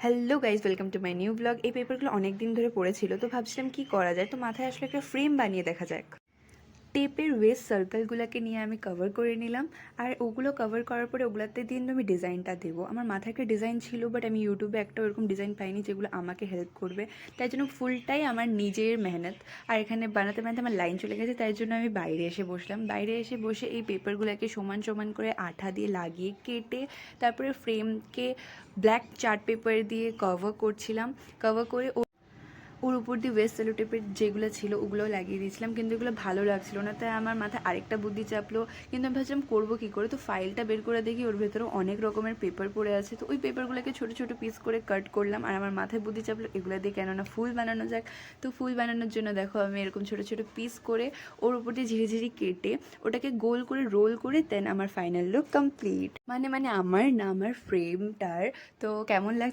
Hello guys, welcome to my new blog. এই পেপারগুলো অনেক দিন ধরে পড়েছিল, তো ভাবছিলাম কি করা যায়, তো মাথায় আসলে একটা ফ্রেম বানিয়ে দেখা যাক। টেপের ওয়েস্ট সার্কেলগুলোকে নিয়ে আমি কভার করে নিলাম, আর ওগুলো কভার করার পরে ওগুলোতে দিন আমি ডিজাইনটা দেবো। আমার মাথায় একটা ডিজাইন ছিল, বাট আমি ইউটিউবে একটা ওরকম ডিজাইন পাইনি যেগুলো আমাকে হেল্প করবে, তাই জন্য ফুলটাই আমার নিজের মেহনত। আর এখানে বানাতে বানাতে আমার লাইন চলে গেছে, তাই জন্য আমি বাইরে এসে বসলাম। বাইরে এসে বসে এই পেপারগুলোকে সমান সমান করে আঠা দিয়ে লাগিয়ে কেটে তারপরে ফ্রেমকে ব্ল্যাক চার্ট পেপার দিয়ে কভার করছিলাম। কভার করে ওর উপর দিয়ে ওয়েস্ট সেলো টেপের যেগুলো ছিল ওগুলোও লাগিয়ে দিয়েছিলাম, কিন্তু এগুলো ভালো লাগছিল না, তাই আমার মাথায় আরেকটা বুদ্ধি চাপলো। কিন্তু আমি ভাবছিলাম করবো কী করে, তো ফাইলটা বের করে দেখি ওর ভেতরে অনেক রকমের পেপার পড়ে আছে, তো ওই পেপারগুলোকে ছোটো ছোটো পিস করে কাট করলাম। আর আমার মাথায় বুদ্ধি চাপলো এগুলো দিয়ে কেননা ফুল বানানো যাক। তো ফুল বানানোর জন্য দেখো আমি এরকম ছোটো ছোটো পিস করে ওর উপর দিয়ে ঝিরি ঝিরি কেটে ওটাকে গোল করে রোল করে দেন আমার ফাইনাল লুক কমপ্লিট। মানে আমার না, আমার ফ্রেমটার তো কেমন লাগছে